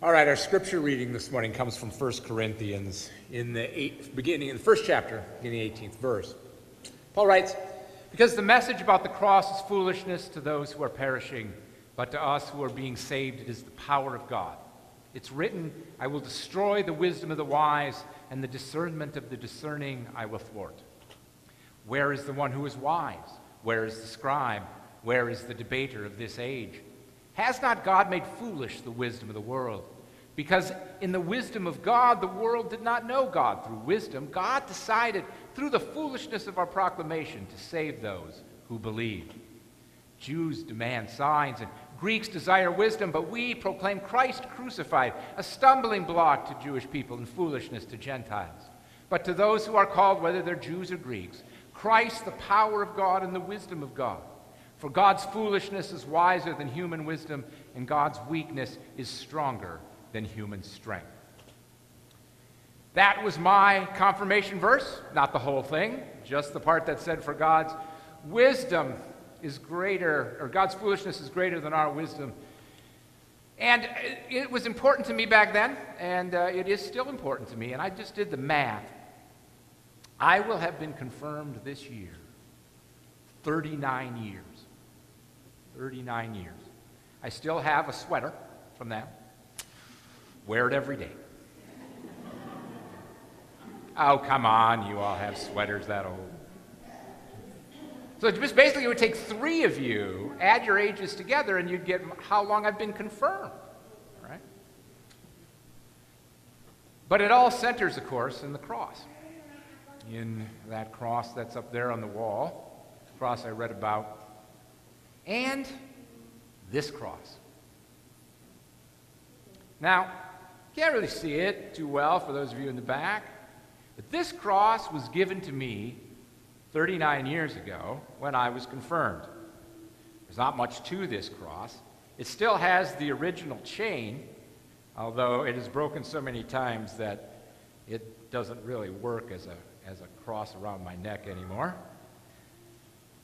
All right, our scripture reading this morning comes from 1 Corinthians in the first chapter, beginning 18th verse. Paul writes, "Because the message about the cross is foolishness to those who are perishing, but to us who are being saved it is the power of God. It's written, I will destroy the wisdom of the wise, and the discernment of the discerning I will thwart. Where is the one who is wise? Where is the scribe? Where is the debater of this age? Has not God made foolish the wisdom of the world? Because in the wisdom of God, the world did not know God. Through wisdom, God decided through the foolishness of our proclamation to save those who believe. Jews demand signs and Greeks desire wisdom, but we proclaim Christ crucified, a stumbling block to Jewish people and foolishness to Gentiles. But to those who are called, whether they're Jews or Greeks, Christ, the power of God and the wisdom of God. For God's foolishness is wiser than human wisdom, and God's weakness is stronger than human strength." That was my confirmation verse, not the whole thing, just the part that said, for God's wisdom is greater, or God's foolishness is greater than our wisdom. And it was important to me back then, and it is still important to me, and I just did the math. I will have been confirmed this year 39 years. 39 years. I still have a sweater from that. Wear it every day. Oh, come on, you all have sweaters that old. So just basically it would take three of you, add your ages together, and you'd get how long I've been confirmed, right? But it all centers, of course, in the cross. In that cross that's up there on the wall, the cross I read about, and this cross. Now, can't really see it too well for those of you in the back, but this cross was given to me 39 years ago when I was confirmed. There's not much to this cross. It still has the original chain, although it is broken so many times that it doesn't really work as a cross around my neck anymore.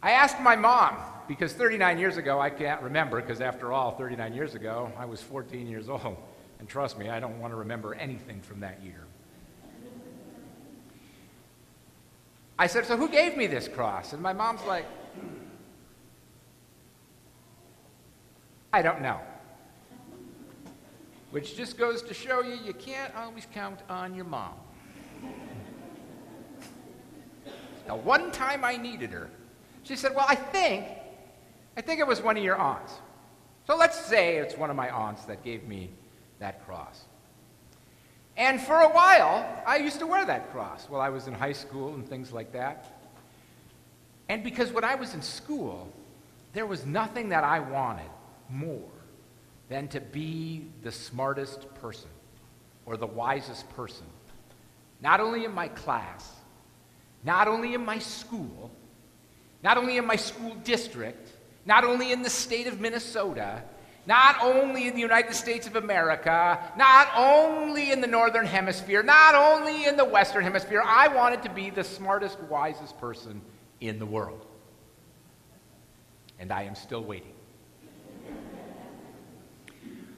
I asked my mom, because 39 years ago, I can't remember, because after all, 39 years ago, I was 14 years old. And trust me, I don't want to remember anything from that year. I said, so who gave me this cross? And my mom's like, I don't know. Which just goes to show you, you can't always count on your mom. Now, one time I needed her. She said, well, I think it was one of your aunts. So let's say it's one of my aunts that gave me that cross. And for a while, I used to wear that cross while I was in high school and things like that. And because when I was in school, there was nothing that I wanted more than to be the smartest person or the wisest person, not only in my class, not only in my school, not only in my school district, not only in the state of Minnesota, not only in the United States of America, not only in the Northern Hemisphere, not only in the Western Hemisphere. I wanted to be the smartest, wisest person in the world. And I am still waiting.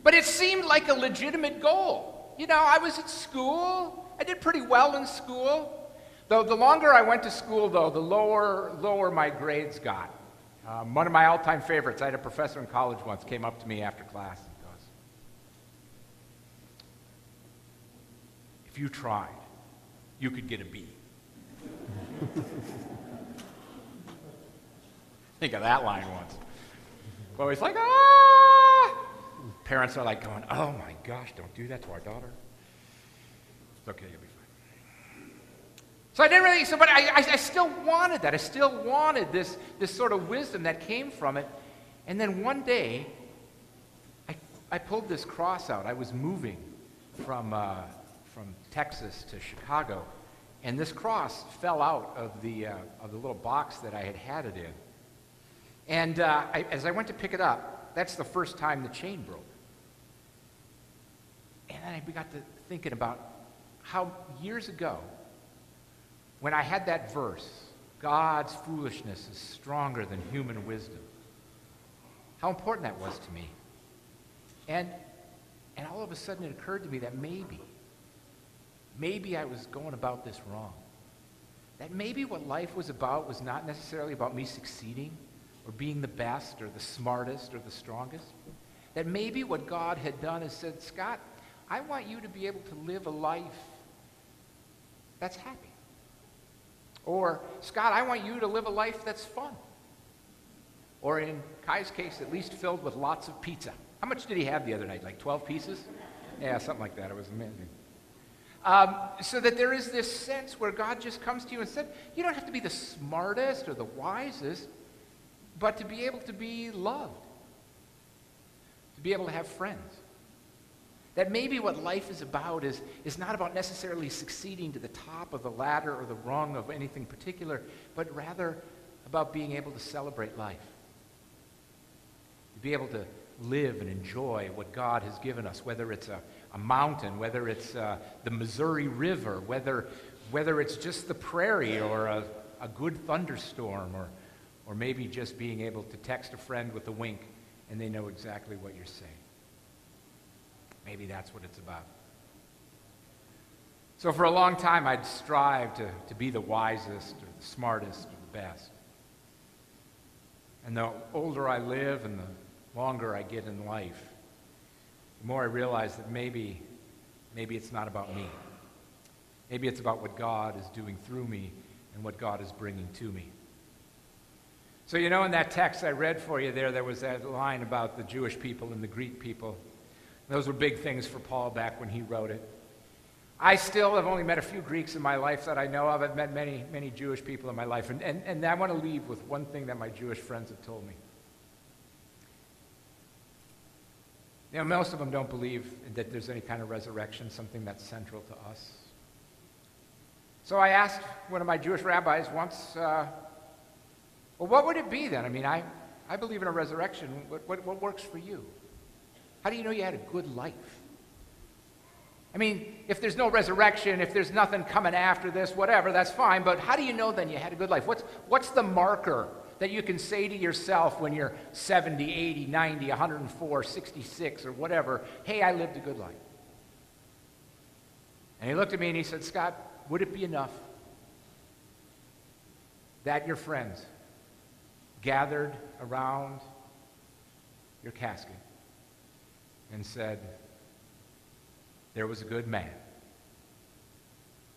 But it seemed like a legitimate goal. You know, I was at school. I did pretty well in school. Though the longer I went to school, though, the lower my grades got. One of my all-time favorites, I had a professor in college once, came up to me after class and goes, if you tried, you could get a B. Think of that line once. Well, he's like, ah! Parents are like going, oh my gosh, don't do that to our daughter. It's okay, you'll be fine. So I didn't really, but I still wanted that. I still wanted this sort of wisdom that came from it. And then one day, I pulled this cross out. I was moving from Texas to Chicago, and this cross fell out of the little box that I had it in. And as I went to pick it up, that's the first time the chain broke. And then I got to thinking about how years ago, when I had that verse, God's foolishness is stronger than human wisdom, how important that was to me. And And all of a sudden it occurred to me that maybe I was going about this wrong. That maybe what life was about was not necessarily about me succeeding or being the best or the smartest or the strongest. That maybe what God had done is said, Scott, I want you to be able to live a life that's happy. Or, Scott, I want you to live a life that's fun. Or in Kai's case, at least filled with lots of pizza. How much did he have the other night? Like 12 pieces? Yeah, something like that. It was amazing. So that there is this sense where God just comes to you and said, you don't have to be the smartest or the wisest, but to be able to be loved. To be able to have friends. That maybe what life is about is not about necessarily succeeding to the top of the ladder or the rung of anything particular, but rather about being able to celebrate life. To be able to live and enjoy what God has given us, whether it's a mountain, whether it's the Missouri River, whether it's just the prairie or a good thunderstorm, or maybe just being able to text a friend with a wink and they know exactly what you're saying. Maybe that's what it's about. So for a long time, I'd strive to be the wisest or the smartest or the best. And the older I live and the longer I get in life, the more I realize that maybe it's not about me. Maybe it's about what God is doing through me and what God is bringing to me. So in that text I read for you there was that line about the Jewish people and the Greek people. Those were big things for Paul back when he wrote it. I still have only met a few Greeks in my life that I know of. I've met many, many Jewish people in my life. And I want to leave with one thing that my Jewish friends have told me. Most of them don't believe that there's any kind of resurrection, something that's central to us. So I asked one of my Jewish rabbis once, well, what would it be then? I mean, I believe in a resurrection. What works for you? How do you know you had a good life? I mean, if there's no resurrection, if there's nothing coming after this, whatever, that's fine. But how do you know then you had a good life? What's the marker that you can say to yourself when you're 70, 80, 90, 104, 66, or whatever, hey, I lived a good life? And he looked at me and he said, Scott, would it be enough that your friends gathered around your casket and said, there was a good man.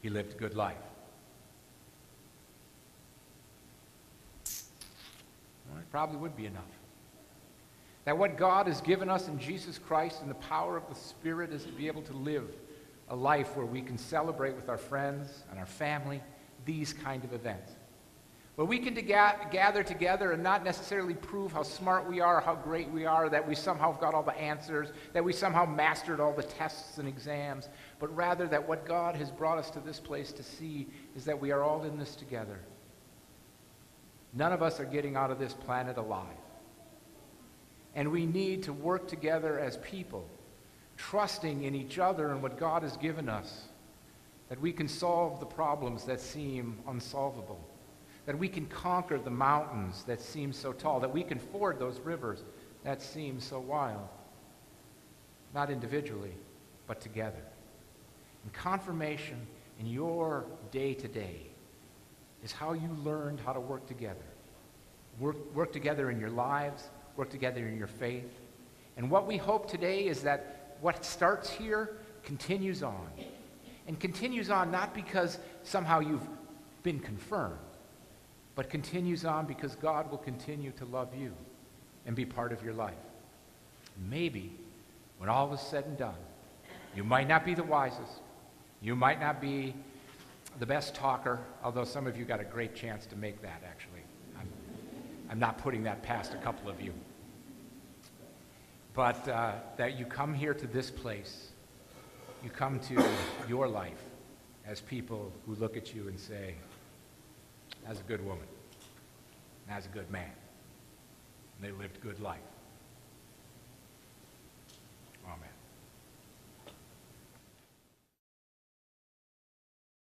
He lived a good life. Well, it probably would be enough. That what God has given us in Jesus Christ and the power of the Spirit is to be able to live a life where we can celebrate with our friends and our family these kind of events. Where we can gather together and not necessarily prove how smart we are, how great we are, that we somehow got all the answers, that we somehow mastered all the tests and exams, but rather that what God has brought us to this place to see is that we are all in this together. None of us are getting out of this planet alive. And we need to work together as people, trusting in each other and what God has given us, that we can solve the problems that seem unsolvable. That we can conquer the mountains that seem so tall, that we can ford those rivers that seem so wild. Not individually, but together. And confirmation in your day-to-day is how you learned how to work together. Work together in your lives, work together in your faith. And what we hope today is that what starts here continues on. And continues on not because somehow you've been confirmed, but continues on because God will continue to love you and be part of your life. Maybe when all is said and done, you might not be the wisest, you might not be the best talker, although some of you got a great chance to make that, actually. I'm not putting that past a couple of you. But that you come here to this place, you come to your life as people who look at you and say, as a good woman, and as a good man. And they lived a good life. Amen.